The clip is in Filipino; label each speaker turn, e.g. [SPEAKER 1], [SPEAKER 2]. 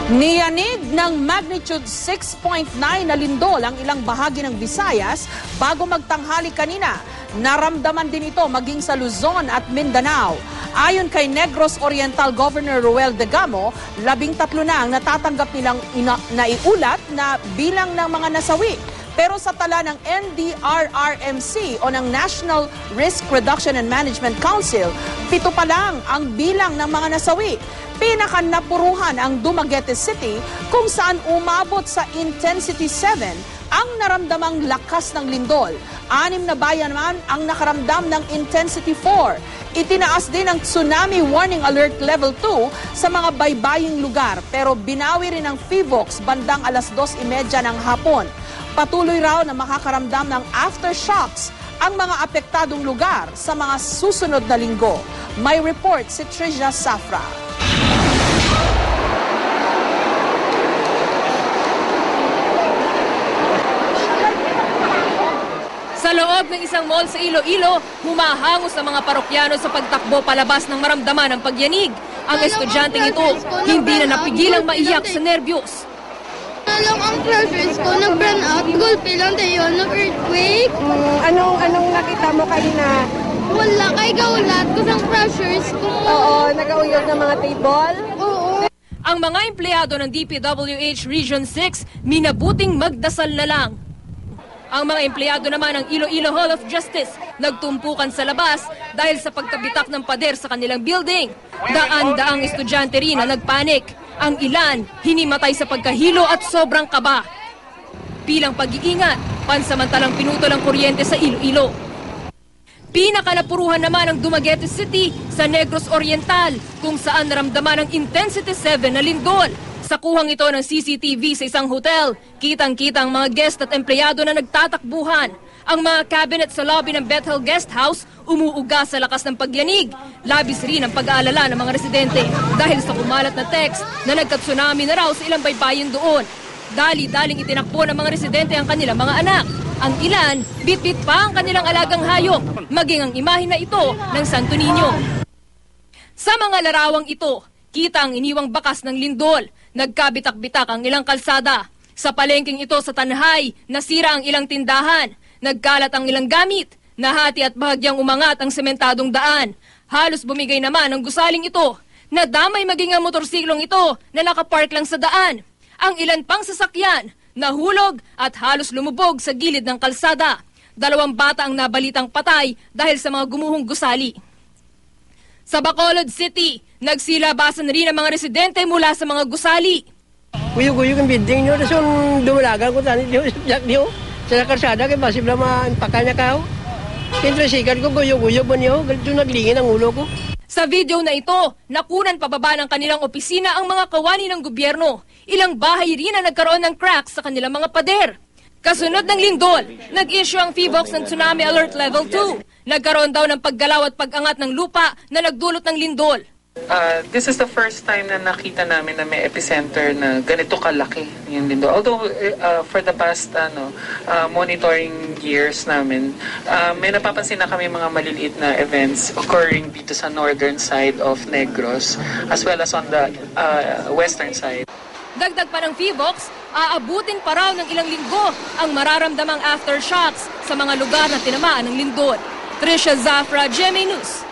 [SPEAKER 1] Niyanig ng magnitude 6.9 na lindol ang ilang bahagi ng Visayas bago magtanghali kanina. Naramdaman din ito maging sa Luzon at Mindanao. Ayon kay Negros Oriental Governor Ruel Degamo, 13 na ang natatanggap nilang naiulat na bilang ng mga nasawi. Pero sa tala ng NDRRMC o ng National Risk Reduction and Management Council, 7 pa lang ang bilang ng mga nasawi. Pinakanapuruhan ang Dumaguete City kung saan umabot sa intensity 7 ang naramdamang lakas ng lindol. 6 na bayan naman ang nakaramdam ng intensity 4. Itinaas din ang tsunami warning alert level 2 sa mga baybaying lugar pero binawi rin ang PHIVOLCS bandang 2:30 ng hapon. Patuloy raw na makakaramdam ng aftershocks ang mga apektadong lugar sa mga susunod na linggo. May report si Trisha Safra.
[SPEAKER 2] Sa loob ng isang mall sa Iloilo, humahangos ang mga parokyano sa pagtakbo palabas ng maramdaman ng pagyanig. Ang estudyanteng ito, hindi na napigilang maiyak sa nerbiyos.
[SPEAKER 3] Alam ang pressures ko, nag-burn out, gulpi lang tayo, nag-earthquake.
[SPEAKER 4] Anong nakita mo kanina?
[SPEAKER 3] Wala, kay gaulat ko ng pressures ko.
[SPEAKER 4] Oo, nag-auyog ng mga table?
[SPEAKER 3] Oo.
[SPEAKER 2] Ang mga empleyado ng DPWH Region 6, minabuting magdasal na lang. Ang mga empleyado naman ng Iloilo Hall of Justice nagtumpukan sa labas dahil sa pagkabitak ng pader sa kanilang building. Daan-daang estudyante rin na nagpanik. Ang ilan, hinimatay sa pagkahilo at sobrang kaba. Bilang pag-iingat, pansamantalang pinutol ang kuryente sa Iloilo. Pinakanapuruhan naman ang Dumaguete City sa Negros Oriental kung saan naramdaman ang intensity 7 na lindol. Sa kuhang ito ng CCTV sa isang hotel, kitang-kita ang mga guest at empleyado na nagtatakbuhan. Ang mga cabinet sa lobby ng Bethel Guest House umuuga sa lakas ng pagyanig. Labis rin ang pag-aalala ng mga residente dahil sa kumalat na text na nagka-tsunami na raw sa ilang baybayin doon. Dali-daling itinakbo ng mga residente ang kanilang mga anak. Ang ilan, bit-bit pa ang kanilang alagang hayop, maging ang imahe na ito ng Santo Niño. Sa mga larawang ito, kita ang iniwang bakas ng lindol. Nagkabitak-bitak ang ilang kalsada. Sa palengking ito sa Tanhay, nasira ang ilang tindahan. Nagkalat ang ilang gamit. Nahati at bahagyang umangat ang sementadong daan. Halos bumigay naman ang gusaling ito. Nadamay maging ang motorsiklong ito na nakapark lang sa daan. Ang ilan pang sasakyan, nahulog at halos lumubog sa gilid ng kalsada. 2 bata ang nabalitang patay dahil sa mga gumuhong gusali. Sa Bacolod City, nagsilabasan rin ang mga residente mula sa mga gusali.
[SPEAKER 5] Guyog-guyog ang building nyo, tapos yung dumalagan ko tani diyo, sa karsada, kaya masib lang maimpaka niya kao. Tintrasikan ko, guyog-guyog mo niyo, ganito naglingin ang ulo ko.
[SPEAKER 2] Sa video na ito, nakunan pababa ng kanilang opisina ang mga kawani ng gobyerno. Ilang bahay rin na nagkaroon ng cracks sa kanilang mga pader. Kasunod ng lindol, nag-issue ang PHIVOLCS ng Tsunami Alert Level 2. Nagkaroon daw ng paggalaw at pag-angat ng lupa na nagdulot ng lindol.
[SPEAKER 6] This is the first time na nakita namin na may epicenter na ganito kalaki yung lindol. Although for the past monitoring years namin, may napapansin na kami mga maliliit na events occurring dito sa northern side of Negros as well as on the western side.
[SPEAKER 2] Dagdag pa ng PHIVOLCS, aabutin pa raw ng ilang linggo ang mararamdamang aftershocks sa mga lugar na tinamaan ng lindol. Trisha Zafra, GMA News.